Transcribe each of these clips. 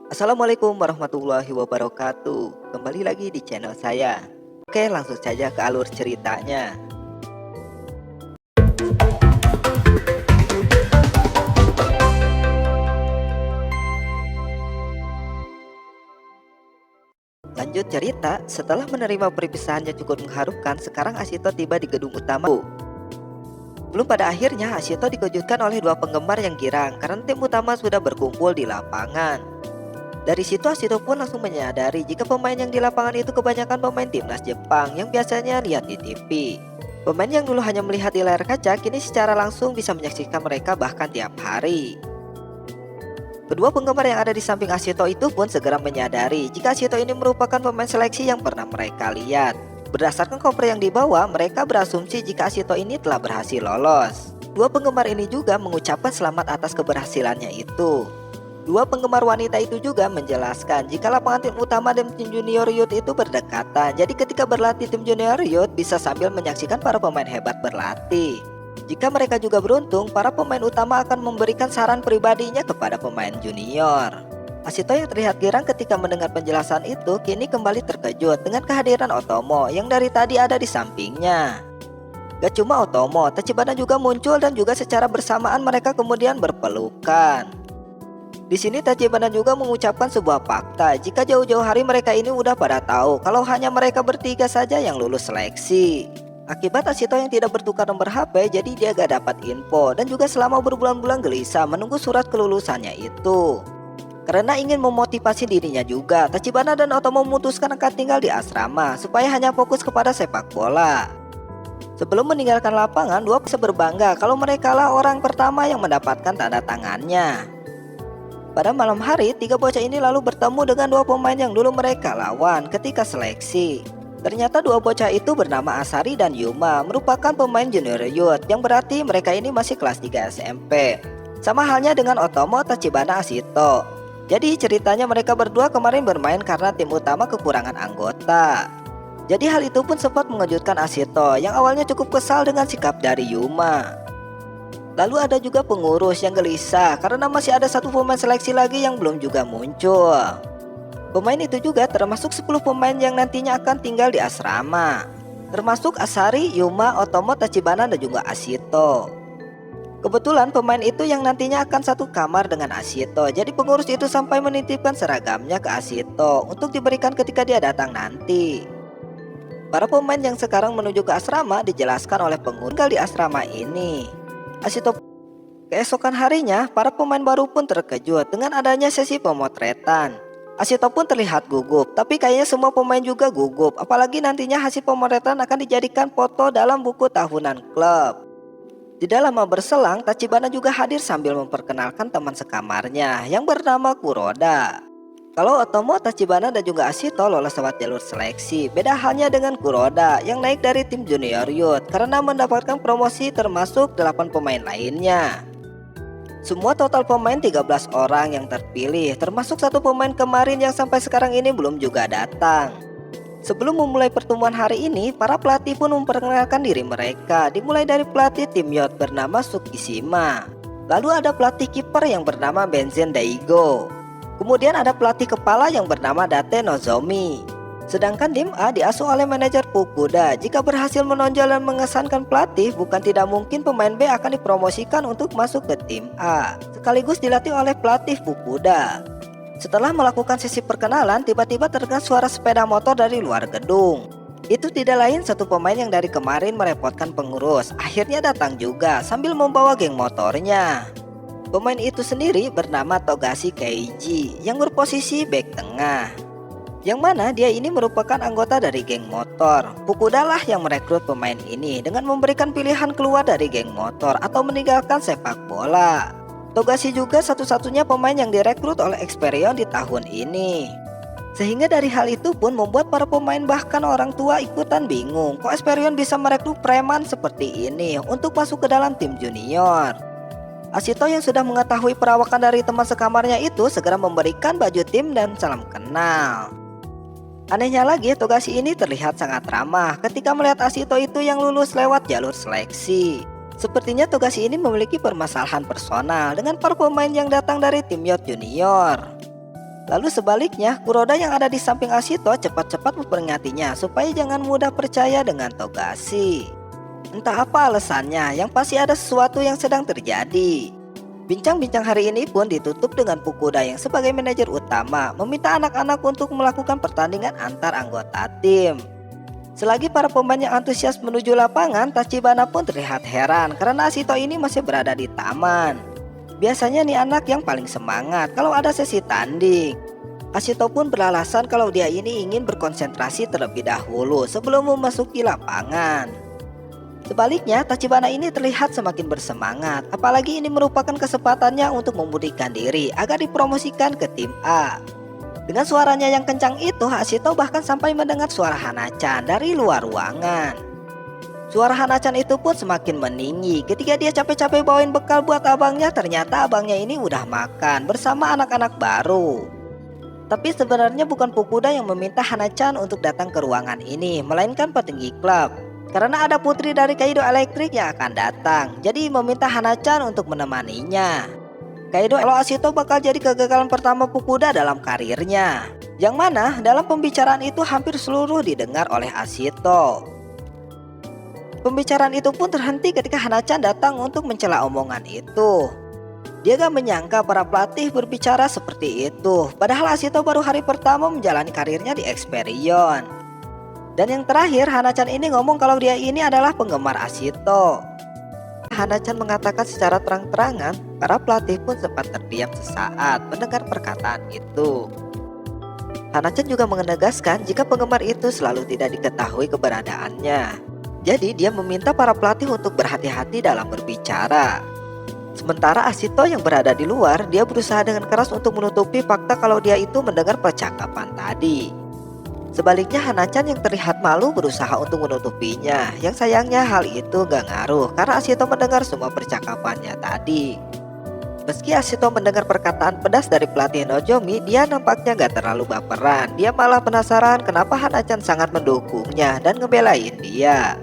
Assalamualaikum warahmatullahi wabarakatuh. Kembali lagi di channel saya. Oke, langsung saja ke alur ceritanya. Lanjut cerita, setelah menerima perpisahannya cukup mengharukan, sekarang Ashito tiba di gedung utama. Belum pada akhirnya, Ashito dikejutkan oleh dua penggemar yang girang karena tim utama sudah berkumpul di lapangan. Dari situ Ashito pun langsung menyadari jika pemain yang di lapangan itu kebanyakan pemain timnas Jepang yang biasanya lihat di TV. Pemain yang dulu hanya melihat di layar kaca kini secara langsung bisa menyaksikan mereka bahkan tiap hari. Kedua penggemar yang ada di samping Ashito itu pun segera menyadari jika Ashito ini merupakan pemain seleksi yang pernah mereka lihat. Berdasarkan koper yang dibawa, mereka berasumsi jika Ashito ini telah berhasil lolos. Dua penggemar ini juga mengucapkan selamat atas keberhasilannya itu. Dua penggemar wanita itu juga menjelaskan jika lapangan tim utama dan tim junior youth itu berdekatan. Jadi ketika berlatih tim junior youth bisa sambil menyaksikan para pemain hebat berlatih. Jika mereka juga beruntung, para pemain utama akan memberikan saran pribadinya kepada pemain junior. Ashito yang terlihat girang ketika mendengar penjelasan itu kini kembali terkejut dengan kehadiran Otomo yang dari tadi ada di sampingnya. Gak cuma Otomo, Tachibana juga muncul dan juga secara bersamaan mereka kemudian berpelukan. Di sini Tachibana juga mengucapkan sebuah fakta jika jauh-jauh hari mereka ini udah pada tahu kalau hanya mereka bertiga saja yang lulus seleksi. Akibat Ashito yang tidak bertukar nomor HP, jadi dia gak dapat info dan juga selama berbulan-bulan gelisah menunggu surat kelulusannya itu. Karena ingin memotivasi dirinya juga, Tachibana dan Otomo memutuskan akan tinggal di asrama supaya hanya fokus kepada sepak bola. Sebelum meninggalkan lapangan, dua bisa berbangga kalau mereka lah orang pertama yang mendapatkan tanda tangannya. Pada malam hari, tiga bocah ini lalu bertemu dengan dua pemain yang dulu mereka lawan ketika seleksi. Ternyata dua bocah itu bernama Asari dan Yuma, merupakan pemain junior youth yang berarti mereka ini masih kelas 3 SMP. Sama halnya dengan Otomo, Tachibana, Ashito. Jadi ceritanya mereka berdua kemarin bermain karena tim utama kekurangan anggota. Jadi hal itu pun sempat mengejutkan Ashito yang awalnya cukup kesal dengan sikap dari Yuma. Lalu ada juga pengurus yang gelisah karena masih ada satu pemain seleksi lagi yang belum juga muncul. Pemain itu juga termasuk 10 pemain yang nantinya akan tinggal di asrama, termasuk Asari, Yuma, Otomo, Tachibana, dan juga Ashito. Kebetulan pemain itu yang nantinya akan satu kamar dengan Ashito. Jadi pengurus itu sampai menitipkan seragamnya ke Ashito untuk diberikan ketika dia datang nanti. Para pemain yang sekarang menuju ke asrama dijelaskan oleh pengurus tinggal di asrama ini. Ashito. Keesokan harinya, para pemain baru pun terkejut dengan adanya sesi pemotretan. Ashito pun terlihat gugup, tapi kayaknya semua pemain juga gugup. Apalagi nantinya hasil pemotretan akan dijadikan foto dalam buku tahunan klub. Tidak lama berselang, Tachibana juga hadir sambil memperkenalkan teman sekamarnya yang bernama Kuroda. Kalau Otomo, Tachibana, dan juga Ashito lolos lewat jalur seleksi, beda halnya dengan Kuroda yang naik dari tim junior youth karena mendapatkan promosi termasuk 8 pemain lainnya. Semua total pemain 13 orang yang terpilih, termasuk satu pemain kemarin yang sampai sekarang ini belum juga datang. Sebelum memulai pertemuan hari ini, para pelatih pun memperkenalkan diri mereka, dimulai dari pelatih tim youth bernama Tsukishima. Lalu ada pelatih kiper yang bernama Benzen Daigo. Kemudian ada pelatih kepala yang bernama Date Nozomi. Sedangkan tim A diasuh oleh manajer Fukuda. Jika berhasil menonjol dan mengesankan pelatih, bukan tidak mungkin pemain B akan dipromosikan untuk masuk ke tim A, sekaligus dilatih oleh pelatih Fukuda. Setelah melakukan sesi perkenalan, tiba-tiba terdengar suara sepeda motor dari luar gedung. Itu tidak lain satu pemain yang dari kemarin merepotkan pengurus. Akhirnya datang juga sambil membawa geng motornya. Pemain itu sendiri bernama Togashi Keiji yang berposisi bek tengah. Yang mana dia ini merupakan anggota dari geng motor. Fukuda lah yang merekrut pemain ini dengan memberikan pilihan keluar dari geng motor atau meninggalkan sepak bola. Togashi juga satu-satunya pemain yang direkrut oleh Experion di tahun ini. Sehingga dari hal itu pun membuat para pemain bahkan orang tua ikutan bingung kok Experion bisa merekrut preman seperti ini untuk masuk ke dalam tim junior. Ashito yang sudah mengetahui perawakan dari teman sekamarnya itu segera memberikan baju tim dan salam kenal. Anehnya lagi, Togashi ini terlihat sangat ramah ketika melihat Ashito itu yang lulus lewat jalur seleksi. Sepertinya Togashi ini memiliki permasalahan personal dengan para pemain yang datang dari tim youth junior. Lalu sebaliknya, Kuroda yang ada di samping Ashito cepat-cepat memperingatinya supaya jangan mudah percaya dengan Togashi. Entah apa alasannya, yang pasti ada sesuatu yang sedang terjadi. Bincang-bincang hari ini pun ditutup dengan Fukuda yang sebagai manajer utama meminta anak-anak untuk melakukan pertandingan antar anggota tim. Selagi para pemain yang antusias menuju lapangan, Tachibana pun terlihat heran karena Ashito ini masih berada di taman. Biasanya nih anak yang paling semangat kalau ada sesi tanding. Ashito pun beralasan kalau dia ini ingin berkonsentrasi terlebih dahulu sebelum memasuki lapangan. Sebaliknya, Tachibana ini terlihat semakin bersemangat, apalagi ini merupakan kesempatannya untuk membuktikan diri agar dipromosikan ke tim A. Dengan suaranya yang kencang itu, Ashito bahkan sampai mendengar suara Hana-chan dari luar ruangan. Suara Hana-chan itu pun semakin meninggi ketika dia capek-capek bawain bekal buat abangnya. Ternyata abangnya ini udah makan bersama anak-anak baru. Tapi sebenarnya bukan Fukuda yang meminta Hana-chan untuk datang ke ruangan ini, melainkan petinggi klub. Karena ada putri dari Kaido Electric yang akan datang, jadi meminta Hana-chan untuk menemaninya. Kaido Ashito bakal jadi kegagalan pertama Fukuda dalam karirnya, yang mana dalam pembicaraan itu hampir seluruh didengar oleh Ashito. Pembicaraan itu pun terhenti ketika Hana-chan datang untuk mencela omongan itu. Dia gak menyangka para pelatih berbicara seperti itu, padahal Ashito baru hari pertama menjalani karirnya di Experion. Dan yang terakhir, Hana-chan ini ngomong kalau dia ini adalah penggemar Ashito. Hana-chan mengatakan secara terang-terangan, para pelatih pun sempat terdiam sesaat mendengar perkataan itu. Hana-chan juga menegaskan jika penggemar itu selalu tidak diketahui keberadaannya. Jadi dia meminta para pelatih untuk berhati-hati dalam berbicara. Sementara Ashito yang berada di luar, dia berusaha dengan keras untuk menutupi fakta kalau dia itu mendengar percakapan tadi. Sebaliknya Hana-chan yang terlihat malu berusaha untuk menutupinya. Yang sayangnya hal itu gak ngaruh karena Ashito mendengar semua percakapannya tadi. Meski Ashito mendengar perkataan pedas dari pelatih Nozomi, dia nampaknya gak terlalu baperan. Dia malah penasaran kenapa Hana-chan sangat mendukungnya dan ngebelain dia.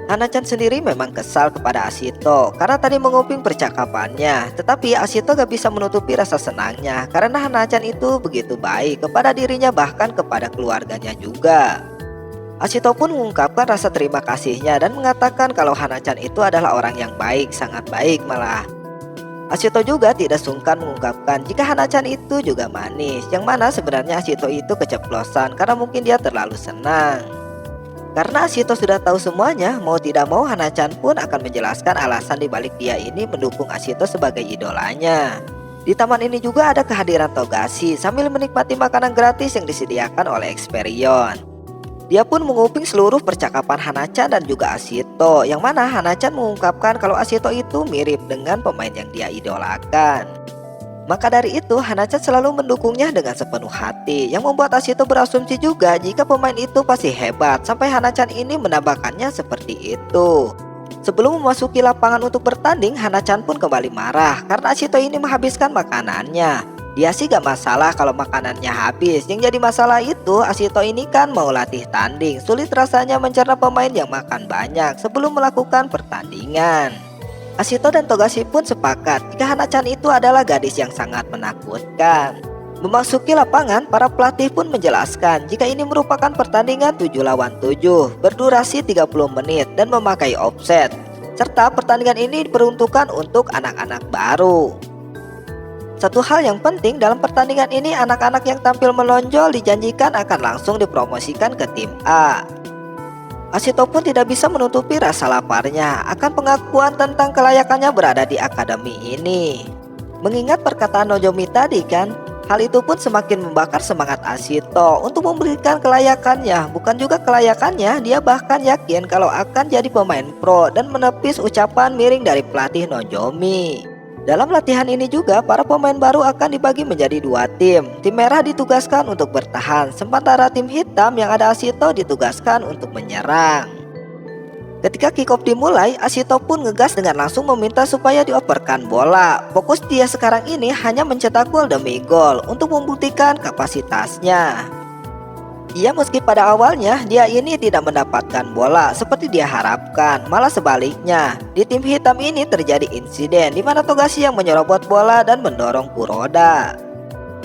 Hana-chan sendiri memang kesal kepada Ashito karena tadi menguping percakapannya. Tetapi Ashito gak bisa menutupi rasa senangnya karena Hana-chan itu begitu baik kepada dirinya, bahkan kepada keluarganya juga. Ashito pun mengungkapkan rasa terima kasihnya dan mengatakan kalau Hana-chan itu adalah orang yang baik, sangat baik malah. Ashito juga tidak sungkan mengungkapkan jika Hana-chan itu juga manis, yang mana sebenarnya Ashito itu keceplosan karena mungkin dia terlalu senang. Karena Ashito sudah tahu semuanya, mau tidak mau Hana-chan pun akan menjelaskan alasan dibalik dia ini mendukung Ashito sebagai idolanya. Di taman ini juga ada kehadiran Togashi sambil menikmati makanan gratis yang disediakan oleh Experion. Dia pun menguping seluruh percakapan Hana-chan dan juga Ashito, yang mana Hana-chan mengungkapkan kalau Ashito itu mirip dengan pemain yang dia idolakan. Maka dari itu Hana-chan selalu mendukungnya dengan sepenuh hati, yang membuat Ashito berasumsi juga jika pemain itu pasti hebat, sampai Hana-chan ini menambahkannya seperti itu. Sebelum memasuki lapangan untuk bertanding, Hana-chan pun kembali marah karena Ashito ini menghabiskan makanannya. Dia sih gak masalah kalau makanannya habis, yang jadi masalah itu Ashito ini kan mau latih tanding. Sulit rasanya mencerna pemain yang makan banyak sebelum melakukan pertandingan. Ashito dan Togashi pun sepakat jika Hana-chan itu adalah gadis yang sangat menakutkan. Memasuki lapangan, para pelatih pun menjelaskan jika ini merupakan pertandingan 7 lawan 7 berdurasi 30 menit dan memakai offset, serta pertandingan ini diperuntukkan untuk anak-anak baru. Satu hal yang penting dalam pertandingan ini, anak-anak yang tampil menonjol dijanjikan akan langsung dipromosikan ke tim A. Ashito pun tidak bisa menutupi rasa laparnya akan pengakuan tentang kelayakannya berada di akademi ini. Mengingat perkataan Nozomi tadi kan, hal itu pun semakin membakar semangat Ashito untuk memberikan kelayakannya. Bukan juga kelayakannya, dia bahkan yakin kalau akan jadi pemain pro dan menepis ucapan miring dari pelatih Nozomi. Dalam latihan ini juga, para pemain baru akan dibagi menjadi 2 tim. Tim merah ditugaskan untuk bertahan, sementara tim hitam yang ada Ashito ditugaskan untuk menyerang. Ketika kick off dimulai, Ashito pun ngegas dengan langsung meminta supaya dioperkan bola. Fokus dia sekarang ini hanya mencetak gol demi gol untuk membuktikan kapasitasnya. Meski pada awalnya dia ini tidak mendapatkan bola seperti dia harapkan, malah sebaliknya. Di tim hitam ini terjadi insiden di mana Togashi yang menyerobot bola dan mendorong Kuroda.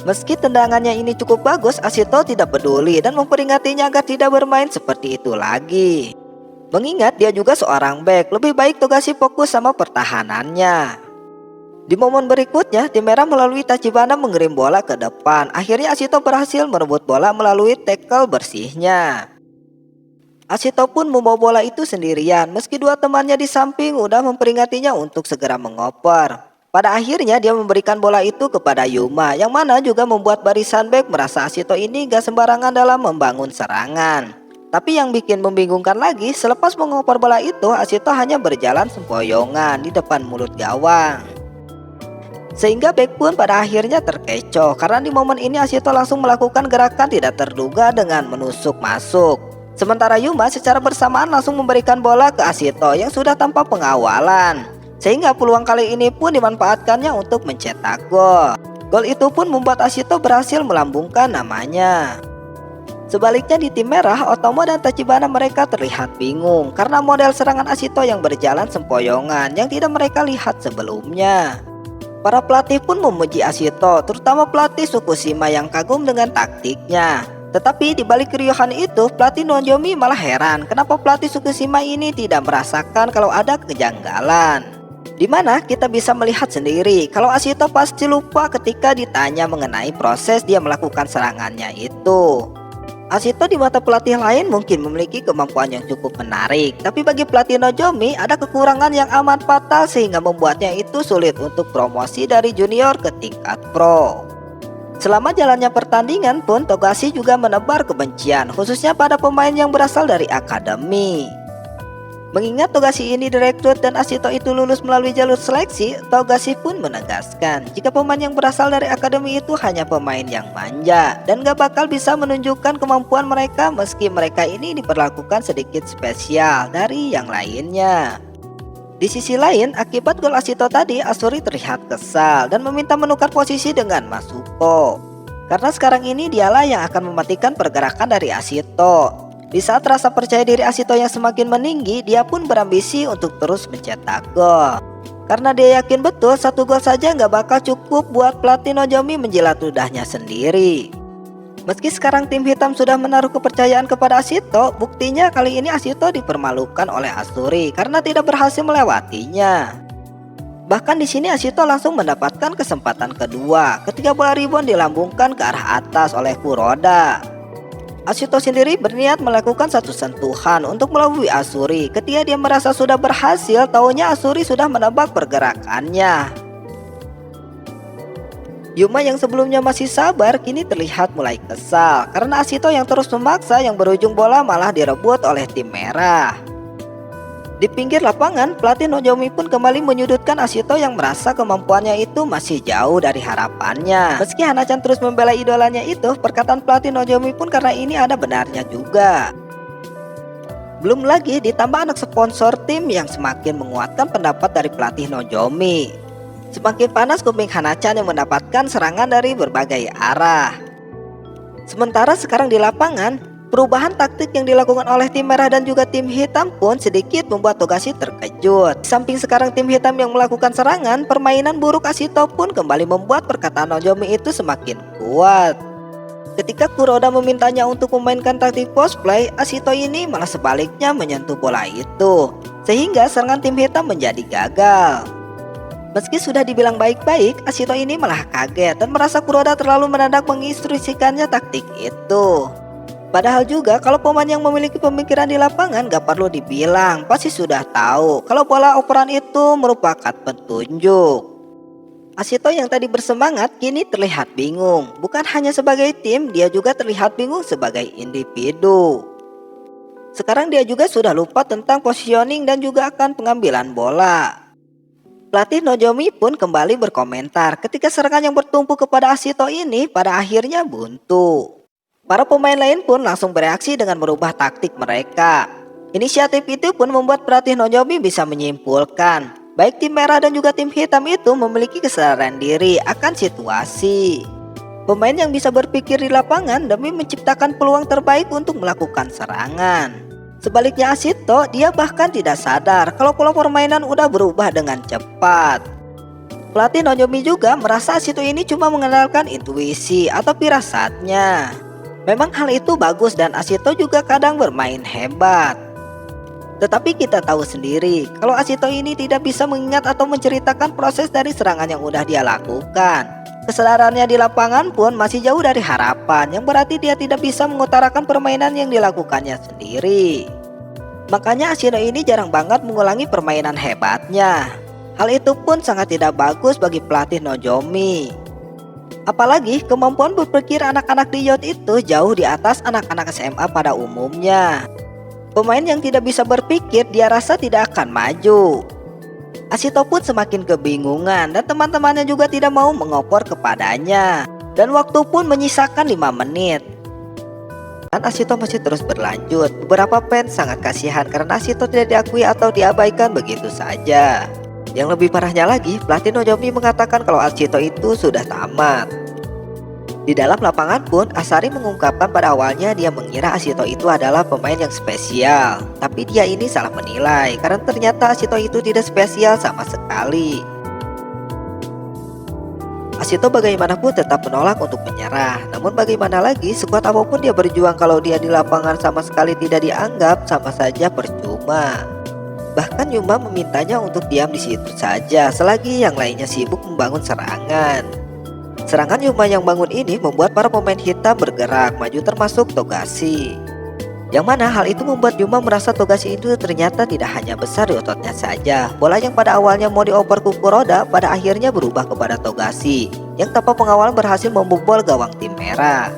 Meski tendangannya ini cukup bagus, Ashito tidak peduli dan memperingatinya agar tidak bermain seperti itu lagi. Mengingat dia juga seorang bek, lebih baik Togashi fokus sama pertahanannya. Di momen berikutnya, tim merah melalui Tachibana mengirim bola ke depan. Akhirnya Ashito berhasil merebut bola melalui tackle bersihnya. Ashito pun membawa bola itu sendirian, meski dua temannya di samping udah memperingatinya untuk segera mengoper. Pada akhirnya dia memberikan bola itu kepada Yuma, yang mana juga membuat barisan bek merasa Ashito ini gak sembarangan dalam membangun serangan. Tapi yang bikin membingungkan lagi, selepas mengoper bola itu, Ashito hanya berjalan sempoyongan di depan mulut gawang. Sehingga bek pun pada akhirnya terkecoh karena di momen ini Ashito langsung melakukan gerakan tidak terduga dengan menusuk masuk. Sementara Yuma secara bersamaan langsung memberikan bola ke Ashito yang sudah tanpa pengawalan. Sehingga peluang kali ini pun dimanfaatkannya untuk mencetak gol. Gol itu pun membuat Ashito berhasil melambungkan namanya. Sebaliknya di tim merah, Otomo dan Tachibana mereka terlihat bingung karena model serangan Ashito yang berjalan sempoyongan yang tidak mereka lihat sebelumnya. Para pelatih pun memuji Ashito, terutama pelatih Fukushima yang kagum dengan taktiknya. Tetapi di balik keriuhan itu, pelatih Nozomi malah heran kenapa pelatih Fukushima ini tidak merasakan kalau ada kejanggalan. Dimana kita bisa melihat sendiri kalau Ashito pasti lupa ketika ditanya mengenai proses dia melakukan serangannya itu. Ashito di mata pelatih lain mungkin memiliki kemampuan yang cukup menarik, tapi bagi pelatih Nozomi ada kekurangan yang amat fatal sehingga membuatnya itu sulit untuk promosi dari junior ke tingkat pro. Selama jalannya pertandingan pun Togashi juga menebar kebencian, khususnya pada pemain yang berasal dari akademi. Mengingat Togashi ini direkrut dan Ashito itu lulus melalui jalur seleksi, Togashi pun menegaskan jika pemain yang berasal dari akademi itu hanya pemain yang manja dan gak bakal bisa menunjukkan kemampuan mereka meski mereka ini diperlakukan sedikit spesial dari yang lainnya. Di sisi lain, akibat gol Ashito tadi, Asuri terlihat kesal dan meminta menukar posisi dengan Masuko. Karena sekarang ini dialah yang akan mematikan pergerakan dari Ashito. Di saat rasa percaya diri Ashito yang semakin meninggi, dia pun berambisi untuk terus mencetak gol. Karena dia yakin betul satu gol saja nggak bakal cukup buat pelatih Nozomi menjilat ludahnya sendiri. Meski sekarang tim hitam sudah menaruh kepercayaan kepada Ashito, buktinya kali ini Ashito dipermalukan oleh Asuri karena tidak berhasil melewatinya. Bahkan di sini Ashito langsung mendapatkan kesempatan kedua ketika bola rebound dilambungkan ke arah atas oleh Kuroda. Ashito sendiri berniat melakukan satu sentuhan untuk melabui Asuri. Ketika dia merasa sudah berhasil, taunya Asuri sudah menebak pergerakannya. Yuma yang sebelumnya masih sabar kini terlihat mulai kesal karena Ashito yang terus memaksa yang berujung bola malah direbut oleh tim merah. Di pinggir lapangan, pelatih Nozomi pun kembali menyudutkan Ashito yang merasa kemampuannya itu masih jauh dari harapannya. Meski Hana-chan terus membela idolanya itu, perkataan pelatih Nozomi pun karena ini ada benarnya juga. Belum lagi ditambah anak sponsor tim yang semakin menguatkan pendapat dari pelatih Nozomi. Semakin panas kuping Hana-chan yang mendapatkan serangan dari berbagai arah. Sementara sekarang di lapangan, perubahan taktik yang dilakukan oleh tim merah dan juga tim hitam pun sedikit membuat Togashi terkejut. Di samping sekarang tim hitam yang melakukan serangan, permainan buruk Ashito pun kembali membuat perkataan Nozomi itu semakin kuat. Ketika Kuroda memintanya untuk memainkan taktik post play, Ashito ini malah sebaliknya menyentuh bola itu, sehingga serangan tim hitam menjadi gagal. Meski sudah dibilang baik-baik, Ashito ini malah kaget dan merasa Kuroda terlalu mendadak menginstruksikannya taktik itu. Padahal juga kalau pemain yang memiliki pemikiran di lapangan gak perlu dibilang, pasti sudah tahu kalau bola operan itu merupakan petunjuk. Ashito yang tadi bersemangat kini terlihat bingung. Bukan hanya sebagai tim, dia juga terlihat bingung sebagai individu. Sekarang dia juga sudah lupa tentang positioning dan juga akan pengambilan bola. Pelatih Nozomi pun kembali berkomentar ketika serangan yang bertumpu kepada Ashito ini pada akhirnya buntu. Para pemain lain pun langsung bereaksi dengan merubah taktik mereka. Inisiatif itu pun membuat pelatih Nozomi bisa menyimpulkan, baik tim merah dan juga tim hitam itu memiliki kesadaran diri akan situasi. Pemain yang bisa berpikir di lapangan demi menciptakan peluang terbaik untuk melakukan serangan. Sebaliknya Ashito, dia bahkan tidak sadar kalau pola permainan udah berubah dengan cepat. pelatih Nozomi juga merasa Ashito ini cuma mengandalkan intuisi atau firasatnya. Memang hal itu bagus dan Ashito juga kadang bermain hebat. Tetapi kita tahu sendiri kalau Ashito ini tidak bisa mengingat atau menceritakan proses dari serangan yang udah dia lakukan. Kesadarannya di lapangan pun masih jauh dari harapan, yang berarti dia tidak bisa mengutarakan permainan yang dilakukannya sendiri. Makanya Ashito ini jarang banget mengulangi permainan hebatnya. Hal itu pun sangat tidak bagus bagi pelatih Nozomi. Apalagi kemampuan berpikir anak-anak di Yacht itu jauh di atas anak-anak SMA pada umumnya. Pemain yang tidak bisa berpikir dia rasa tidak akan maju. Ashito pun semakin kebingungan dan teman-temannya juga tidak mau mengopor kepadanya. Dan waktu pun menyisakan 5 menit. Dan Ashito masih terus berlanjut. Beberapa fans sangat kasihan karena Ashito tidak diakui atau diabaikan begitu saja. Yang lebih parahnya lagi, pelatih Nozomi mengatakan kalau Ashito itu sudah tamat. Di dalam lapangan pun, Asari mengungkapkan pada awalnya dia mengira Ashito itu adalah pemain yang spesial. Tapi dia ini salah menilai, karena ternyata Ashito itu tidak spesial sama sekali. Ashito bagaimanapun tetap menolak untuk menyerah. Namun bagaimana lagi, sekuat apapun dia berjuang kalau dia di lapangan sama sekali tidak dianggap, sama saja percuma. Bahkan Yuma memintanya untuk diam di situ saja selagi yang lainnya sibuk membangun serangan. Serangan Yuma yang bangun ini membuat para pemain hitam bergerak maju termasuk Togashi. Yang mana hal itu membuat Yuma merasa Togashi itu ternyata tidak hanya besar di ototnya saja. Bola yang pada awalnya mau dioper Kukuroda pada akhirnya berubah kepada Togashi yang tanpa pengawal berhasil membobol gawang tim merah.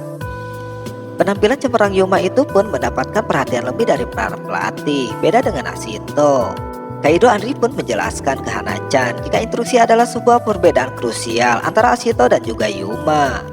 Penampilan cemerlang Yuma itu pun mendapatkan perhatian lebih dari para pelatih, beda dengan Ashito. Kaido Andri pun menjelaskan ke Hana-chan jika instruksi adalah sebuah perbedaan krusial antara Ashito dan juga Yuma.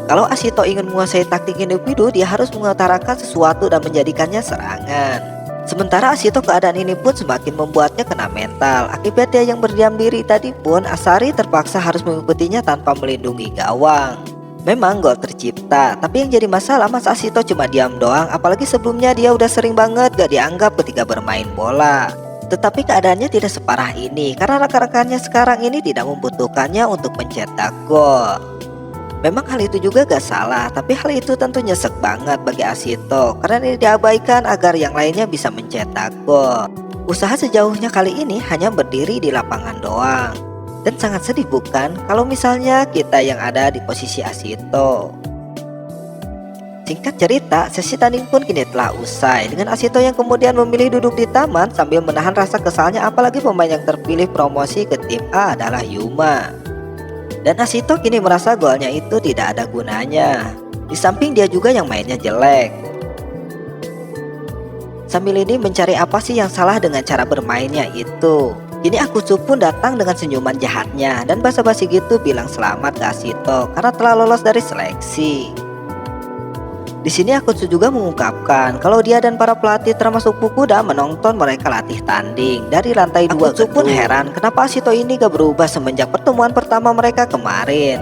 Kalau Ashito ingin menguasai taktik individu, dia harus mengutarakan sesuatu dan menjadikannya serangan. Sementara Ashito keadaan ini pun semakin membuatnya kena mental. Akibat dia yang berdiam diri tadi pun, Asari terpaksa harus mengikutinya tanpa melindungi gawang. Memang gol tercipta, tapi yang jadi masalah Mas Ashito cuma diam doang, apalagi sebelumnya dia udah sering banget gak dianggap ketika bermain bola. Tetapi keadaannya tidak separah ini karena rekan-rekannya sekarang ini tidak membutuhkannya untuk mencetak gol. Memang hal itu juga gak salah, tapi hal itu tentu nyesek banget bagi Ashito karena ini diabaikan agar yang lainnya bisa mencetak gol. Usaha sejauhnya kali ini hanya berdiri di lapangan doang. Dan sangat sedih bukan kalau misalnya kita yang ada di posisi Ashito. Singkat cerita, sesi tanding pun kini telah usai dengan Ashito yang kemudian memilih duduk di taman sambil menahan rasa kesalnya, apalagi pemain yang terpilih promosi ke tim A adalah Yuma. Dan Ashito kini merasa golnya itu tidak ada gunanya. Di samping dia juga yang mainnya jelek. Sambil ini mencari apa sih yang salah dengan cara bermainnya itu. Kini Akutsu pun datang dengan senyuman jahatnya dan basa-basi gitu bilang selamat ke Ashito karena telah lolos dari seleksi. Di sini Akutsu juga mengungkapkan kalau dia dan para pelatih termasuk Fukuda menonton mereka latih tanding dari lantai 2. Akutsu pun heran kenapa Ashito ini gak berubah semenjak pertemuan pertama mereka kemarin.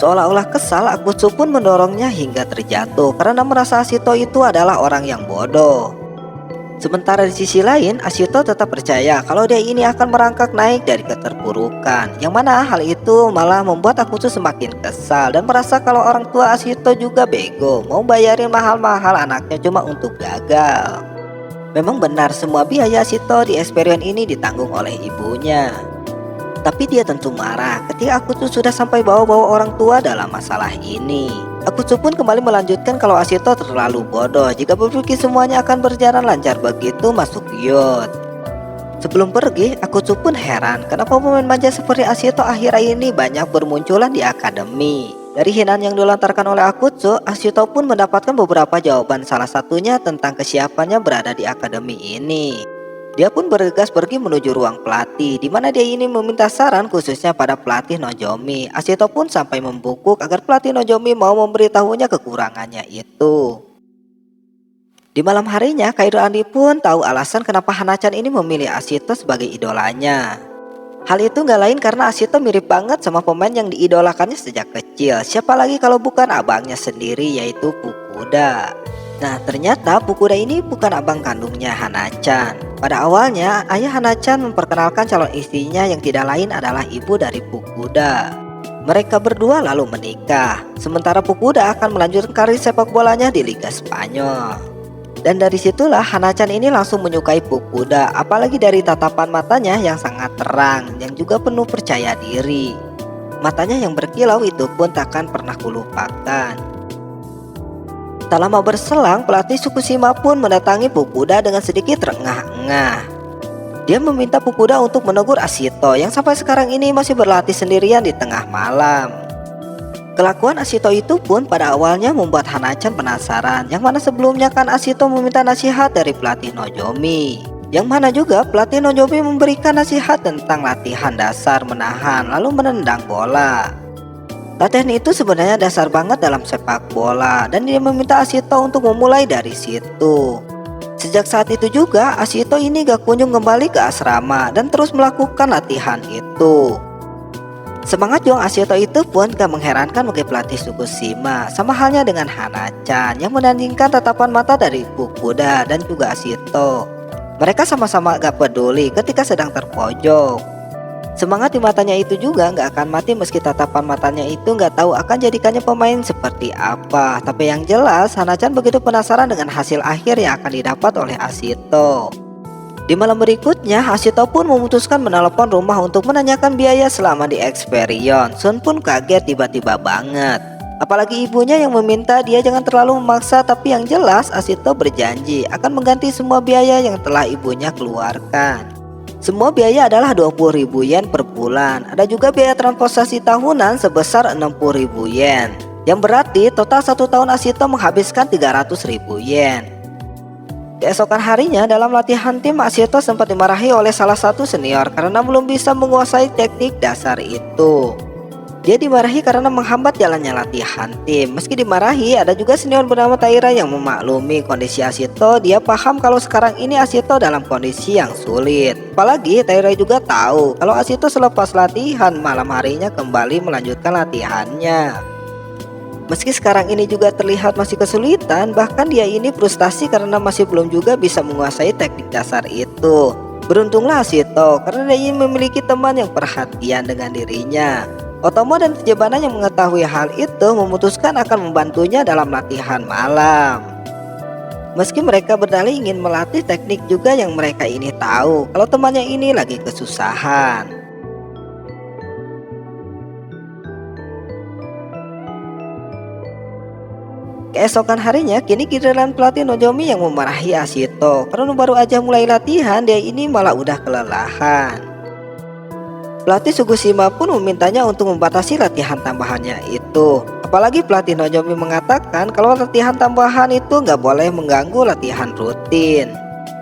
Seolah-olah kesal, Akutsu pun mendorongnya hingga terjatuh karena merasa Ashito itu adalah orang yang bodoh. Sementara di sisi lain, Ashito tetap percaya kalau dia ini akan merangkak naik dari keterpurukan. Yang mana hal itu malah membuat Akutsu semakin kesal dan merasa kalau orang tua Ashito juga bego, mau bayarin mahal-mahal anaknya cuma untuk gagal. Memang benar semua biaya Ashito di Esperion ini ditanggung oleh ibunya. Tapi dia tentu marah ketika Akutsu sudah sampai bawa-bawa orang tua dalam masalah ini. Akutsu pun kembali melanjutkan kalau Ashito terlalu bodoh jika berpikir semuanya akan berjalan lancar begitu masuk Yacht. Sebelum pergi, Akutsu pun heran kenapa pemain manja seperti Ashito akhir-akhir ini banyak bermunculan di akademi. Dari hinaan yang dilontarkan oleh Akutsu, Ashito pun mendapatkan beberapa jawaban, salah satunya tentang kesiapannya berada di akademi ini. Dia pun bergegas pergi menuju ruang pelatih, di mana dia ini meminta saran khususnya pada pelatih Nozomi. Ashito pun sampai membungkuk agar pelatih Nozomi mau memberitahunya kekurangannya itu. Di malam harinya, Kaido Andi pun tahu alasan kenapa Hana-chan ini memilih Ashito sebagai idolanya. Hal itu gak lain karena Ashito mirip banget sama pemain yang diidolakannya sejak kecil. Siapa lagi kalau bukan abangnya sendiri, yaitu Fukuda. Nah, ternyata Fukuda ini bukan abang kandungnya Hana-chan. Pada awalnya, ayah Hana-chan memperkenalkan calon istrinya yang tidak lain adalah ibu dari Fukuda. Mereka berdua lalu menikah, sementara Fukuda akan melanjutkan karir sepak bolanya di Liga Spanyol. Dan dari situlah Hana-chan ini langsung menyukai Fukuda, apalagi dari tatapan matanya yang sangat terang, yang juga penuh percaya diri. Matanya yang berkilau itu pun takkan pernah kulupakan. Tak lama berselang, pelatih Tsukushima pun mendatangi Fukuda dengan sedikit terengah-engah. Dia meminta Fukuda untuk menegur Ashito yang sampai sekarang ini masih berlatih sendirian di tengah malam. Kelakuan Ashito itu pun pada awalnya membuat Hana-chan penasaran, yang mana sebelumnya kan Ashito meminta nasihat dari pelatih Nozomi. Yang mana juga pelatih Nozomi memberikan nasihat tentang latihan dasar menahan lalu menendang bola. Latihan itu sebenarnya dasar banget dalam sepak bola dan dia meminta Ashito untuk memulai dari situ. Sejak saat itu juga Ashito ini gak kunjung kembali ke asrama dan terus melakukan latihan itu. Semangat juang Ashito itu pun gak mengherankan bagi pelatih Tsukushima, sama halnya dengan Hana-chan yang menandingkan tatapan mata dari Fukuda dan juga Ashito. Mereka sama-sama gak peduli ketika sedang terpojok. Semangat di matanya itu juga nggak akan mati meski tatapan matanya itu nggak tahu akan jadikannya pemain seperti apa. Tapi yang jelas Hana-chan begitu penasaran dengan hasil akhir yang akan didapat oleh Ashito. Di malam berikutnya Ashito pun memutuskan menelpon rumah untuk menanyakan biaya selama di Experience. Sun pun kaget tiba-tiba banget. Apalagi ibunya yang meminta dia jangan terlalu memaksa, tapi yang jelas Ashito berjanji akan mengganti semua biaya yang telah ibunya keluarkan. Semua biaya adalah 20.000 yen per bulan. Ada juga biaya transportasi tahunan sebesar 60.000 yen. Yang berarti total 1 tahun Ashito menghabiskan 300.000 yen. Keesokan harinya dalam latihan tim Ashito sempat dimarahi oleh salah satu senior karena belum bisa menguasai teknik dasar itu. Dia dimarahi karena menghambat jalannya latihan tim. Meski dimarahi, ada juga senior bernama Taira yang memaklumi kondisi Ashito. Dia paham kalau sekarang ini Ashito dalam kondisi yang sulit. Apalagi Taira juga tahu kalau Ashito selepas latihan malam harinya kembali melanjutkan latihannya. Meski sekarang ini juga terlihat masih kesulitan, bahkan dia ini frustasi karena masih belum juga bisa menguasai teknik dasar itu. Beruntunglah Ashito karena dia ingin memiliki teman yang perhatian dengan dirinya. Otomo dan Tejebana yang mengetahui hal itu memutuskan akan membantunya dalam latihan malam. Meski mereka berdalih ingin melatih teknik juga yang mereka ini tahu kalau temannya ini lagi kesusahan. Keesokan harinya kini giliran pelatih Nozomi yang memarahi Ashito karena baru aja mulai latihan dia ini malah udah kelelahan. Pelatih Tsukushima pun memintanya untuk membatasi latihan tambahannya itu. Apalagi pelatih Nozomi mengatakan kalau latihan tambahan itu nggak boleh mengganggu latihan rutin.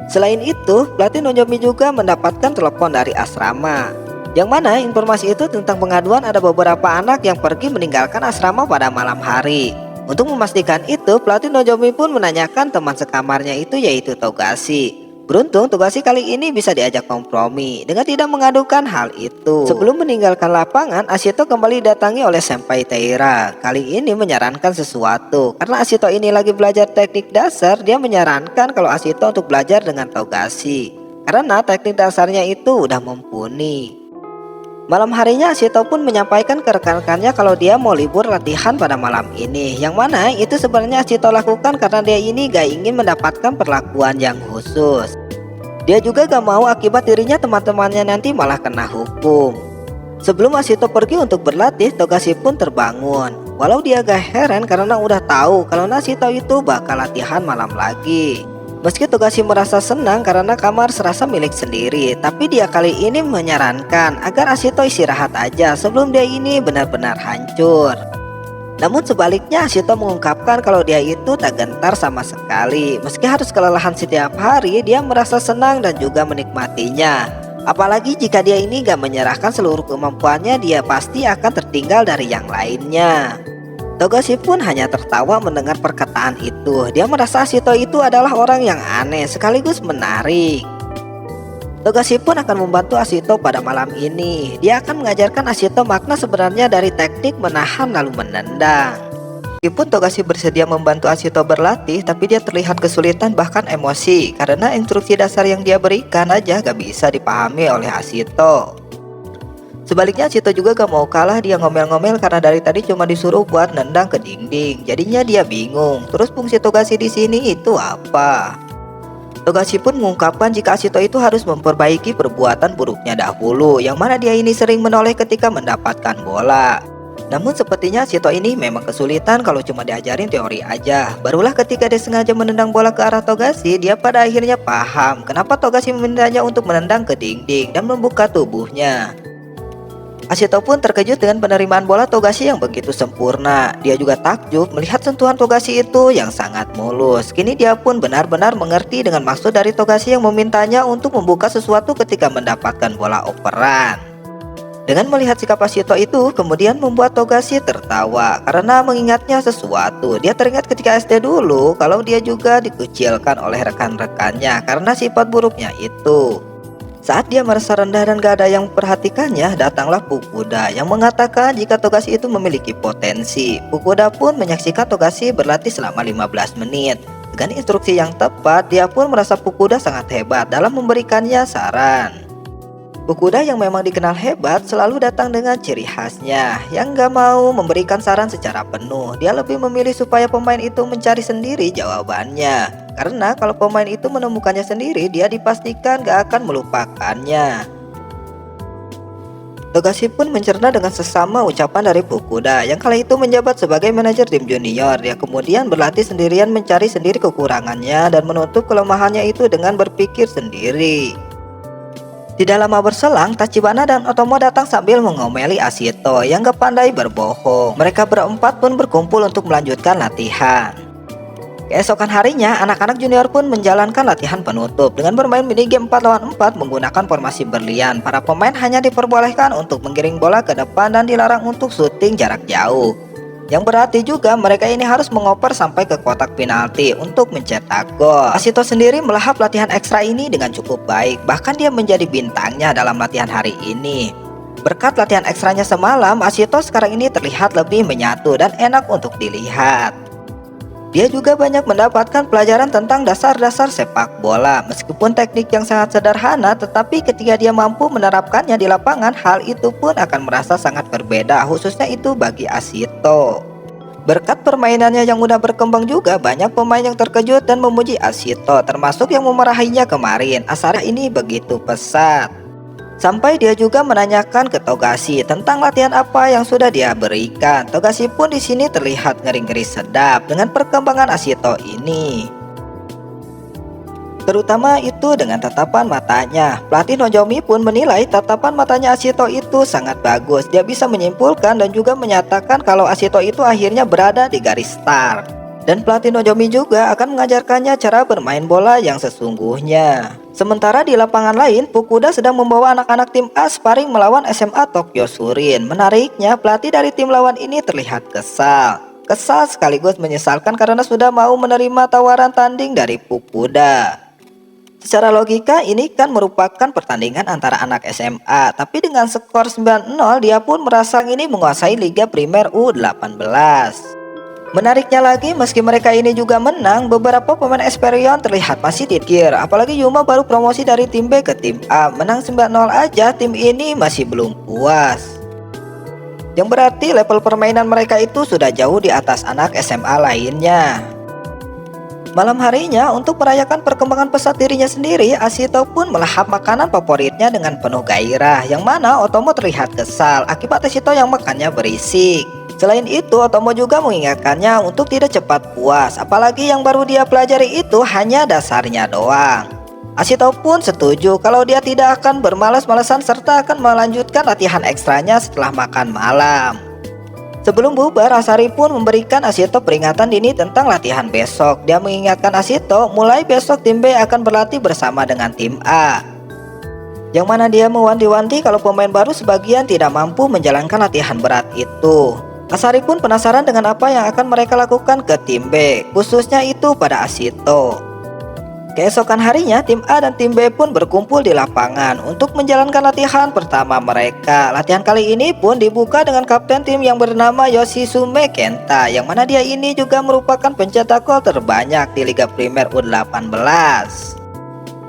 Selain itu, pelatih Nozomi juga mendapatkan telepon dari asrama. Yang mana informasi itu tentang pengaduan ada beberapa anak yang pergi meninggalkan asrama pada malam hari. Untuk memastikan itu, pelatih Nozomi pun menanyakan teman sekamarnya itu yaitu Togashi. Beruntung Togashi kali ini bisa diajak kompromi dengan tidak mengadukan hal itu. Sebelum meninggalkan lapangan, Ashito kembali datangi oleh Senpai Taira. Kali ini menyarankan sesuatu. Karena Ashito ini lagi belajar teknik dasar, dia menyarankan kalau Ashito untuk belajar dengan Togashi. Karena teknik dasarnya itu udah mumpuni. Malam harinya Ashito pun menyampaikan ke rekan-rekannya kalau dia mau libur latihan pada malam ini. Yang mana itu sebenarnya Ashito lakukan karena dia ini gak ingin mendapatkan perlakuan yang khusus. Dia juga gak mau akibat dirinya teman-temannya nanti malah kena hukum. Sebelum Ashito pergi untuk berlatih, Togashi pun terbangun. Walau dia gak heran karena udah tahu kalau Ashito itu bakal latihan malam lagi. Meski Togashi merasa senang karena kamar serasa milik sendiri, tapi dia kali ini menyarankan agar Ashito istirahat aja sebelum dia ini benar-benar hancur. Namun sebaliknya Ashito mengungkapkan kalau dia itu tak gentar sama sekali. Meski harus kelelahan setiap hari, dia merasa senang dan juga menikmatinya. Apalagi jika dia ini gak menyerahkan seluruh kemampuannya, dia pasti akan tertinggal dari yang lainnya. Togashi pun hanya tertawa mendengar perkataan itu. Dia merasa Ashito itu adalah orang yang aneh sekaligus menarik. Togashi pun akan membantu Ashito pada malam ini. Dia akan mengajarkan Ashito makna sebenarnya dari teknik menahan lalu menendang. Meskipun Togashi bersedia membantu Ashito berlatih, tapi dia terlihat kesulitan bahkan emosi karena instruksi dasar yang dia berikan aja gak bisa dipahami oleh Ashito. Sebaliknya Ashito juga gak mau kalah, dia ngomel-ngomel karena dari tadi cuma disuruh buat nendang ke dinding. Jadinya dia bingung, terus fungsi Togashi di sini itu apa? Togashi pun mengungkapkan jika Ashito itu harus memperbaiki perbuatan buruknya dahulu, yang mana dia ini sering menoleh ketika mendapatkan bola. Namun sepertinya Ashito ini memang kesulitan kalau cuma diajarin teori aja. Barulah ketika dia sengaja menendang bola ke arah Togashi, dia pada akhirnya paham kenapa Togashi memintanya untuk menendang ke dinding dan membuka tubuhnya. Ashito pun terkejut dengan penerimaan bola Togashi yang begitu sempurna. Dia juga takjub melihat sentuhan Togashi itu yang sangat mulus. Kini dia pun benar-benar mengerti dengan maksud dari Togashi yang memintanya untuk membuka sesuatu ketika mendapatkan bola operan. Dengan melihat sikap Ashito itu kemudian membuat Togashi tertawa karena mengingatnya sesuatu. Dia teringat ketika SD dulu kalau dia juga dikucilkan oleh rekan-rekannya karena sifat buruknya itu. Saat dia merasa rendah dan gak ada yang memperhatikannya, datanglah Fukuda yang mengatakan jika Togashi itu memiliki potensi. Fukuda pun menyaksikan Togashi berlatih selama 15 menit. Dengan instruksi yang tepat, dia pun merasa Fukuda sangat hebat dalam memberikannya saran. Fukuda yang memang dikenal hebat selalu datang dengan ciri khasnya yang gak mau memberikan saran secara penuh. Dia lebih memilih supaya pemain itu mencari sendiri jawabannya. Karena kalau pemain itu menemukannya sendiri, dia dipastikan gak akan melupakannya. Togashi pun mencerna dengan sesama ucapan dari Fukuda yang kala itu menjabat sebagai manajer tim junior. Dia kemudian berlatih sendirian mencari sendiri kekurangannya dan menutup kelemahannya itu dengan berpikir sendiri. Tidak lama berselang, Tachibana dan Otomo datang sambil mengomeli Ashito yang gak pandai berbohong. Mereka berempat pun berkumpul untuk melanjutkan latihan. Keesokan harinya, anak-anak junior pun menjalankan latihan penutup dengan bermain minigame 4 lawan 4 menggunakan formasi berlian. Para pemain hanya diperbolehkan untuk menggiring bola ke depan dan dilarang untuk syuting jarak jauh. Yang berarti juga mereka ini harus mengoper sampai ke kotak penalti untuk mencetak gol. Ashito sendiri melahap latihan ekstra ini dengan cukup baik, bahkan dia menjadi bintangnya dalam latihan hari ini. Berkat latihan ekstranya semalam, Ashito sekarang ini terlihat lebih menyatu dan enak untuk dilihat. Dia juga banyak mendapatkan pelajaran tentang dasar-dasar sepak bola. Meskipun teknik yang sangat sederhana, tetapi ketika dia mampu menerapkannya di lapangan, hal itu pun akan merasa sangat berbeda, khususnya itu bagi Ashito. Berkat permainannya yang mudah berkembang juga, banyak pemain yang terkejut dan memuji Ashito, termasuk yang memarahinya kemarin. Asara ini begitu pesat. Sampai dia juga menanyakan ke Togashi tentang latihan apa yang sudah dia berikan. Togashi pun di sini terlihat ngeri-ngeri sedap dengan perkembangan Ashito ini. Terutama itu dengan tatapan matanya. Pelatih Nozomi pun menilai tatapan matanya Ashito itu sangat bagus. Dia bisa menyimpulkan dan juga menyatakan kalau Ashito itu akhirnya berada di garis start. Dan pelatih Nozomi juga akan mengajarkannya cara bermain bola yang sesungguhnya. Sementara di lapangan lain, Fukuda sedang membawa anak-anak tim A sparring melawan SMA Tokyo Surin. Menariknya, pelatih dari tim lawan ini terlihat kesal. Kesal sekaligus menyesalkan karena sudah mau menerima tawaran tanding dari Fukuda. Secara logika ini kan merupakan pertandingan antara anak SMA, tapi dengan skor 9-0 dia pun merasa ini menguasai Liga Primer U18. Menariknya lagi, meski mereka ini juga menang, beberapa pemain Esperion terlihat masih dikir. Apalagi Yuma baru promosi dari tim B ke tim A, menang 9-0 aja tim ini masih belum puas. Yang berarti level permainan mereka itu sudah jauh di atas anak SMA lainnya. Malam harinya, untuk merayakan perkembangan pesat dirinya sendiri, Ashito pun melahap makanan favoritnya dengan penuh gairah, yang mana Otomo terlihat kesal akibat Ashito yang makannya berisik. Selain itu, Otomo juga mengingatkannya untuk tidak cepat puas, apalagi yang baru dia pelajari itu hanya dasarnya doang. Ashito pun setuju kalau dia tidak akan bermalas-malasan serta akan melanjutkan latihan ekstranya setelah makan malam. Sebelum bubar, Asari pun memberikan Ashito peringatan dini tentang latihan besok. Dia mengingatkan Ashito mulai besok tim B akan berlatih bersama dengan tim A. Yang mana dia mewanti-wanti kalau pemain baru sebagian tidak mampu menjalankan latihan berat itu. Asari pun penasaran dengan apa yang akan mereka lakukan ke tim B, khususnya itu pada Ashito. Keesokan harinya, tim A dan tim B pun berkumpul di lapangan untuk menjalankan latihan pertama mereka. Latihan kali ini pun dibuka dengan kapten tim yang bernama Yoshisume Kenta, yang mana dia ini juga merupakan pencetak gol terbanyak di Liga Primer U18.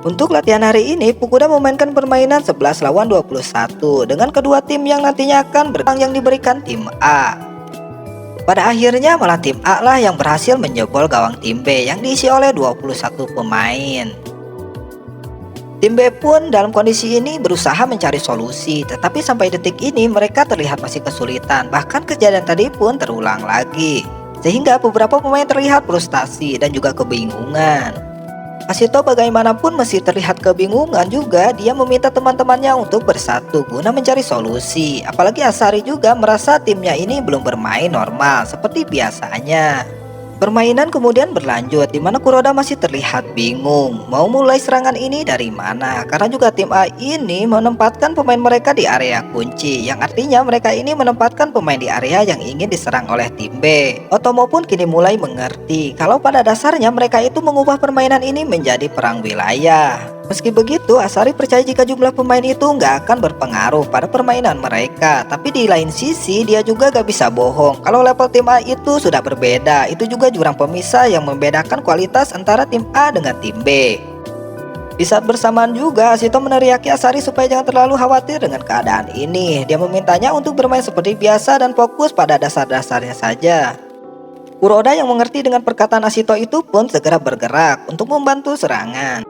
Untuk latihan hari ini, Fukuda memainkan permainan 11 lawan 21 dengan kedua tim yang nantinya akan bertanding yang diberikan tim A. Pada akhirnya malah tim A lah yang berhasil menjebol gawang tim B yang diisi oleh 21 pemain. Tim B pun dalam kondisi ini berusaha mencari solusi, tetapi sampai detik ini mereka terlihat masih kesulitan. Bahkan kejadian tadi pun terulang lagi, sehingga beberapa pemain terlihat frustasi dan juga kebingungan. Asito bagaimanapun masih terlihat kebingungan juga. Dia meminta teman-temannya untuk bersatu guna mencari solusi. Apalagi Asari juga merasa timnya ini belum bermain normal seperti biasanya. Permainan kemudian berlanjut, di mana Kuroda masih terlihat bingung mau mulai serangan ini dari mana, karena juga tim A ini menempatkan pemain mereka di area kunci, yang artinya mereka ini menempatkan pemain di area yang ingin diserang oleh tim B. Otomo pun kini mulai mengerti kalau pada dasarnya mereka itu mengubah permainan ini menjadi perang wilayah. Meski begitu, Asari percaya jika jumlah pemain itu nggak akan berpengaruh pada permainan mereka. Tapi di lain sisi, dia juga gak bisa bohong kalau level tim A itu sudah berbeda. Itu juga jurang pemisah yang membedakan kualitas antara tim A dengan tim B. Di saat bersamaan juga, Asito meneriaki Asari supaya jangan terlalu khawatir dengan keadaan ini. Dia memintanya untuk bermain seperti biasa dan fokus pada dasar-dasarnya saja. Kuroda yang mengerti dengan perkataan Asito itu pun segera bergerak untuk membantu serangan.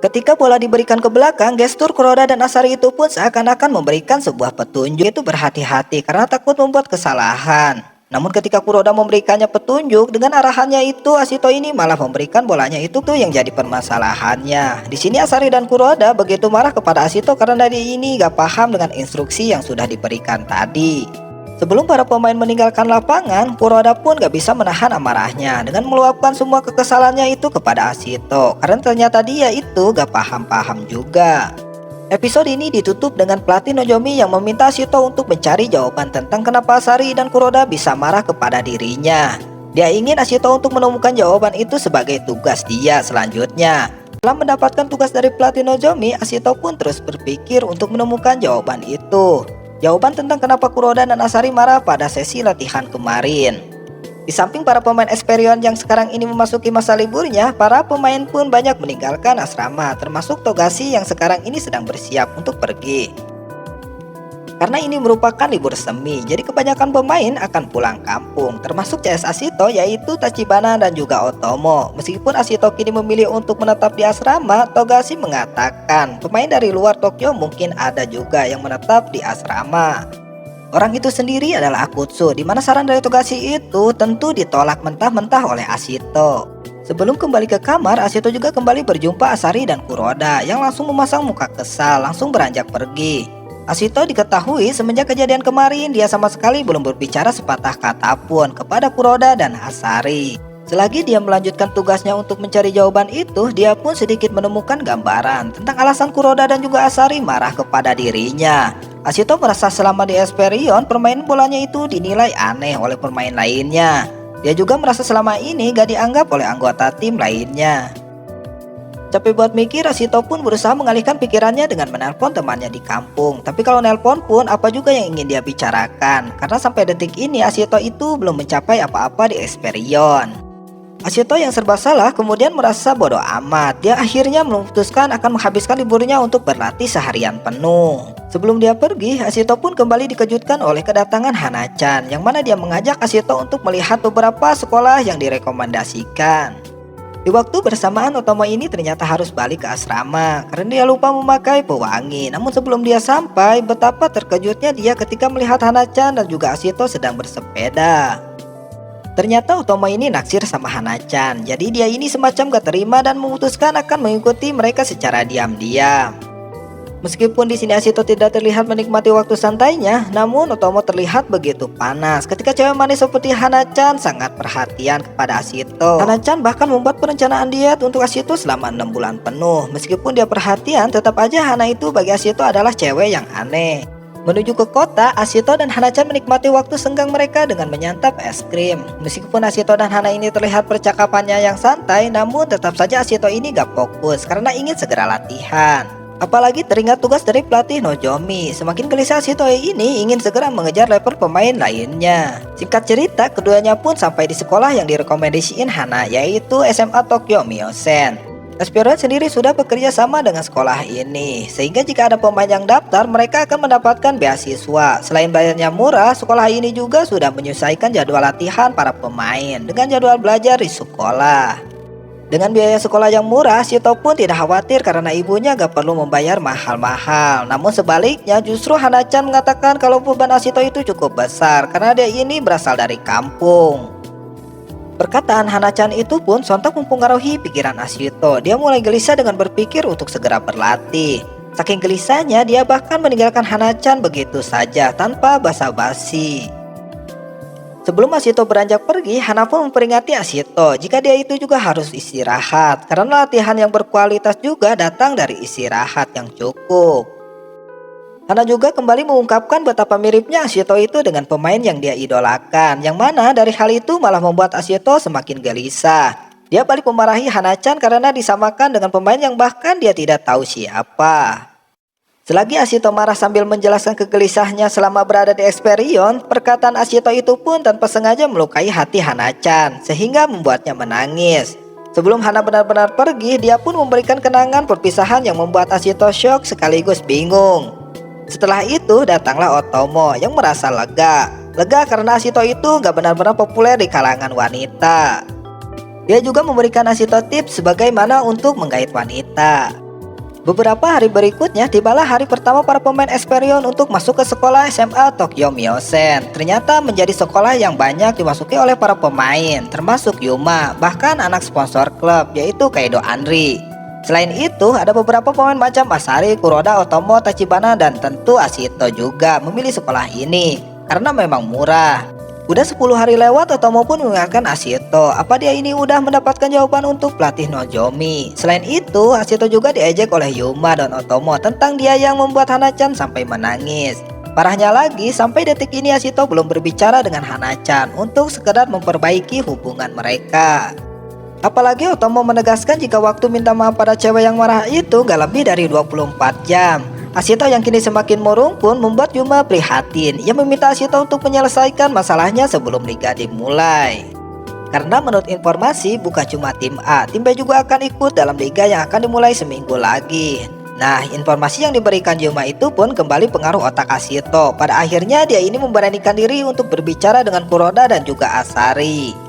Ketika bola diberikan ke belakang, gestur Kuroda dan Asari itu pun seakan-akan memberikan sebuah petunjuk, yaitu berhati-hati karena takut membuat kesalahan. Namun ketika Kuroda memberikannya petunjuk dengan arahannya itu, Asito ini malah memberikan bolanya itu tuh yang jadi permasalahannya. Di sini Asari dan Kuroda begitu marah kepada Asito karena dia ini gak paham dengan instruksi yang sudah diberikan tadi. Sebelum para pemain meninggalkan lapangan, Kuroda pun gak bisa menahan amarahnya dengan meluapkan semua kekesalannya itu kepada Asito, karena ternyata dia itu gak paham-paham juga. Episode ini ditutup dengan pelatih Nozomi yang meminta Asito untuk mencari jawaban tentang kenapa Asari dan Kuroda bisa marah kepada dirinya. Dia ingin Asito untuk menemukan jawaban itu sebagai tugas dia selanjutnya. Setelah mendapatkan tugas dari pelatih Nozomi, Asito pun terus berpikir untuk menemukan jawaban itu. Jawaban tentang kenapa Kuroda dan Asari marah pada sesi latihan kemarin. Di samping para pemain Esperion yang sekarang ini memasuki masa liburnya, para pemain pun banyak meninggalkan asrama, termasuk Togashi yang sekarang ini sedang bersiap untuk pergi. Karena ini merupakan libur semi, jadi kebanyakan pemain akan pulang kampung, termasuk CS Asito yaitu Tachibana dan juga Otomo. Meskipun Asito kini memilih untuk menetap di asrama, Togashi mengatakan pemain dari luar Tokyo mungkin ada juga yang menetap di asrama. Orang itu sendiri adalah Akutsu, di mana saran dari Togashi itu tentu ditolak mentah-mentah oleh Asito. Sebelum kembali ke kamar, Asito juga kembali berjumpa Asari dan Kuroda yang langsung memasang muka kesal, langsung beranjak pergi. Asito diketahui semenjak kejadian kemarin dia sama sekali belum berbicara sepatah kata pun kepada Kuroda dan Asari. Selagi dia melanjutkan tugasnya untuk mencari jawaban itu, dia pun sedikit menemukan gambaran tentang alasan Kuroda dan juga Asari marah kepada dirinya. Asito merasa selama di Esperion, permainan bolanya itu dinilai aneh oleh pemain lainnya. Dia juga merasa selama ini gak dianggap oleh anggota tim lainnya. Capek buat mikir, Asito pun berusaha mengalihkan pikirannya dengan menelpon temannya di kampung. Tapi kalau nelpon pun apa juga yang ingin dia bicarakan, karena sampai detik ini Asito itu belum mencapai apa-apa di Esperion. Asito yang serba salah kemudian merasa bodoh amat. Dia akhirnya memutuskan akan menghabiskan liburnya untuk berlatih seharian penuh. Sebelum dia pergi, Asito pun kembali dikejutkan oleh kedatangan Hana-chan, yang mana dia mengajak Asito untuk melihat beberapa sekolah yang direkomendasikan. Di waktu bersamaan, Otomo ini ternyata harus balik ke asrama karena dia lupa memakai pewangi. Namun sebelum dia sampai, betapa terkejutnya dia ketika melihat Hana-chan dan juga Asito sedang bersepeda. Ternyata Otomo ini naksir sama Hana-chan, jadi dia ini semacam gak terima dan memutuskan akan mengikuti mereka secara diam-diam. Meskipun di sini Asito tidak terlihat menikmati waktu santainya, namun Otomo terlihat begitu panas ketika cewek manis seperti Hana-chan sangat perhatian kepada Asito. Hana-chan bahkan membuat perencanaan diet untuk Asito selama 6 bulan penuh. Meskipun dia perhatian, tetap aja Hana itu bagi Asito adalah cewek yang aneh. Menuju ke kota, Ashito dan Hana-chan menikmati waktu senggang mereka dengan menyantap es krim. Meskipun Ashito dan Hana ini terlihat percakapannya yang santai, namun tetap saja Ashito ini gak fokus karena ingin segera latihan. Apalagi teringat tugas dari pelatih Nozomi. Semakin gelisah Ashito ini ingin segera mengejar level pemain lainnya. Singkat cerita, keduanya pun sampai di sekolah yang direkomendasiin Hana, yaitu SMA Tokyo Myosen. Aspirant sendiri sudah bekerja sama dengan sekolah ini, sehingga jika ada pemain yang daftar, mereka akan mendapatkan beasiswa. Selain bayarnya murah, sekolah ini juga sudah menyesuaikan jadwal latihan para pemain dengan jadwal belajar di sekolah. Dengan biaya sekolah yang murah, Shito pun tidak khawatir karena ibunya gak perlu membayar mahal-mahal. Namun sebaliknya, justru Hana-chan mengatakan kalau beban Ashito itu cukup besar karena dia ini berasal dari kampung. Perkataan Hana-chan itu pun sontak mempengaruhi pikiran Ashito. Dia mulai gelisah dengan berpikir untuk segera berlatih. Saking gelisahnya, dia bahkan meninggalkan Hana-chan begitu saja tanpa basa-basi. Sebelum Ashito beranjak pergi, Hana pun memperingati Ashito jika dia itu juga harus istirahat karena latihan yang berkualitas juga datang dari istirahat yang cukup. Hana juga kembali mengungkapkan betapa miripnya Ashito itu dengan pemain yang dia idolakan, yang mana dari hal itu malah membuat Ashito semakin gelisah. Dia balik memarahi Hana-chan karena disamakan dengan pemain yang bahkan dia tidak tahu siapa. Selagi Ashito marah sambil menjelaskan kegelisahannya selama berada di Experion, perkataan Ashito itu pun tanpa sengaja melukai hati Hana-chan sehingga membuatnya menangis. Sebelum Hana benar-benar pergi, dia pun memberikan kenangan perpisahan yang membuat Ashito syok sekaligus bingung. Setelah itu datanglah Otomo yang merasa lega. Lega karena Ashito itu gak benar-benar populer di kalangan wanita. Dia juga memberikan Ashito tips bagaimana untuk menggait wanita. Beberapa hari berikutnya tibalah hari pertama para pemain Experion untuk masuk ke sekolah SMA Tokyo Myosen. Ternyata menjadi sekolah yang banyak dimasuki oleh para pemain, termasuk Yuma, bahkan anak sponsor klub yaitu Kaido Anri. Selain itu, ada beberapa pemain macam Asari, Kuroda, Otomo, Tachibana, dan tentu Ashito juga memilih sekolah ini karena memang murah. Udah 10 hari lewat, Otomo pun mengingatkan Ashito apa dia ini udah mendapatkan jawaban untuk pelatih Nozomi. Selain itu, Ashito juga diejek oleh Yuma dan Otomo tentang dia yang membuat Hana-chan sampai menangis. Parahnya lagi, sampai detik ini Ashito belum berbicara dengan Hana-chan untuk sekedar memperbaiki hubungan mereka. Apalagi Otomo menegaskan jika waktu minta maaf pada cewek yang marah itu gak lebih dari 24 jam. Ashito yang kini semakin murung pun membuat Yuma prihatin. Ia meminta Ashito untuk menyelesaikan masalahnya sebelum liga dimulai. Karena menurut informasi bukan cuma tim A, tim B juga akan ikut dalam liga yang akan dimulai seminggu lagi. Nah, informasi yang diberikan Yuma itu pun kembali pengaruh otak Ashito. Pada akhirnya dia ini memberanikan diri untuk berbicara dengan Kuroda dan juga Asari.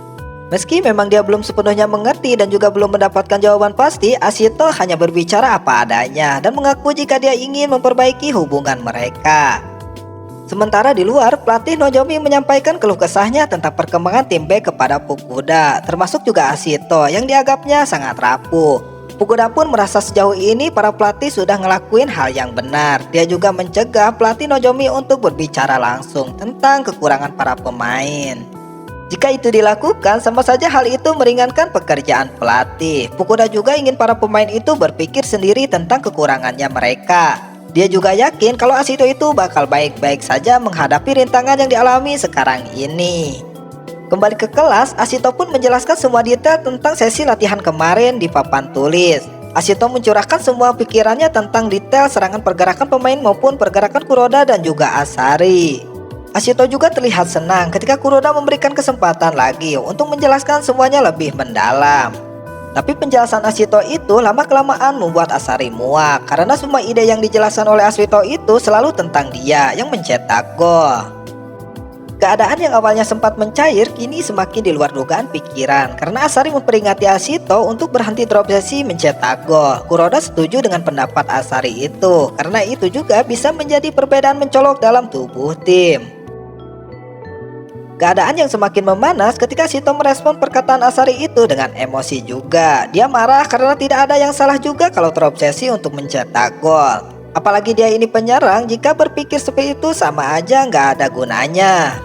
Meski memang dia belum sepenuhnya mengerti dan juga belum mendapatkan jawaban pasti, Ashito hanya berbicara apa adanya dan mengaku jika dia ingin memperbaiki hubungan mereka. Sementara di luar, pelatih Nozomi menyampaikan keluh kesahnya tentang perkembangan tim B kepada Fukuda, termasuk juga Ashito yang dianggapnya sangat rapuh. Fukuda pun merasa sejauh ini para pelatih sudah ngelakuin hal yang benar. Dia juga mencegah pelatih Nozomi untuk berbicara langsung tentang kekurangan para pemain. Jika itu dilakukan, sama saja hal itu meringankan pekerjaan pelatih. Fukuda juga ingin para pemain itu berpikir sendiri tentang kekurangannya mereka. Dia juga yakin kalau Ashito itu bakal baik-baik saja menghadapi rintangan yang dialami sekarang ini. Kembali ke kelas, Ashito pun menjelaskan semua detail tentang sesi latihan kemarin di papan tulis. Ashito mencurahkan semua pikirannya tentang detail serangan pergerakan pemain maupun pergerakan Kuroda dan juga Asari. Ashito juga terlihat senang ketika Kuroda memberikan kesempatan lagi untuk menjelaskan semuanya lebih mendalam. Tapi penjelasan Ashito itu lama-kelamaan membuat Asari muak karena semua ide yang dijelaskan oleh Ashito itu selalu tentang dia yang mencetak gol. Keadaan yang awalnya sempat mencair kini semakin di luar dugaan pikiran karena Asari memperingati Ashito untuk berhenti terobsesi mencetak gol. Kuroda setuju dengan pendapat Asari itu karena itu juga bisa menjadi perbedaan mencolok dalam tubuh tim. Keadaan yang semakin memanas ketika Ashito merespon perkataan Asari itu dengan emosi juga. Dia marah karena tidak ada yang salah juga kalau terobsesi untuk mencetak gol. Apalagi dia ini penyerang, jika berpikir seperti itu sama aja nggak ada gunanya.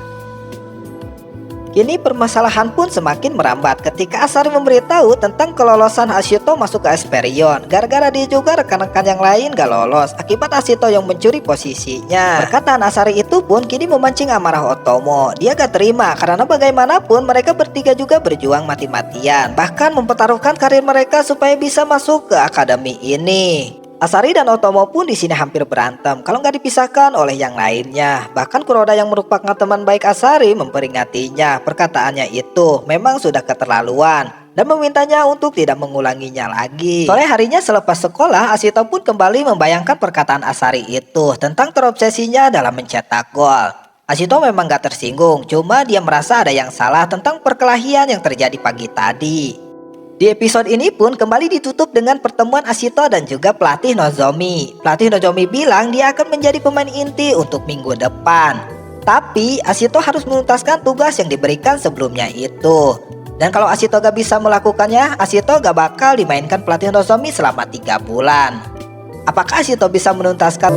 Kini permasalahan pun semakin merambat ketika Asari memberitahu tentang kelolosan Ashito masuk ke Esperion. Gara-gara dia juga rekan-rekan yang lain gak lolos akibat Ashito yang mencuri posisinya. Perkataan Asari itu pun kini memancing amarah Otomo. Dia gak terima karena bagaimanapun mereka bertiga juga berjuang mati-matian, bahkan mempertaruhkan karir mereka supaya bisa masuk ke akademi ini. Asari dan Otomo pun di sini hampir berantem kalau nggak dipisahkan oleh yang lainnya. Bahkan Kuroda yang merupakan teman baik Asari memperingatinya. Perkataannya itu memang sudah keterlaluan dan memintanya untuk tidak mengulanginya lagi. Sore harinya selepas sekolah, Ashito pun kembali membayangkan perkataan Asari itu tentang terobsesinya dalam mencetak gol. Ashito memang gak tersinggung, cuma dia merasa ada yang salah tentang perkelahian yang terjadi pagi tadi. Di episode ini pun kembali ditutup dengan pertemuan Ashito dan juga pelatih Nozomi. Pelatih Nozomi bilang dia akan menjadi pemain inti untuk minggu depan. Tapi Ashito harus menuntaskan tugas yang diberikan sebelumnya itu. Dan kalau Ashito gak bisa melakukannya, Ashito gak bakal dimainkan pelatih Nozomi selama 3 bulan. Apakah Ashito bisa menuntaskan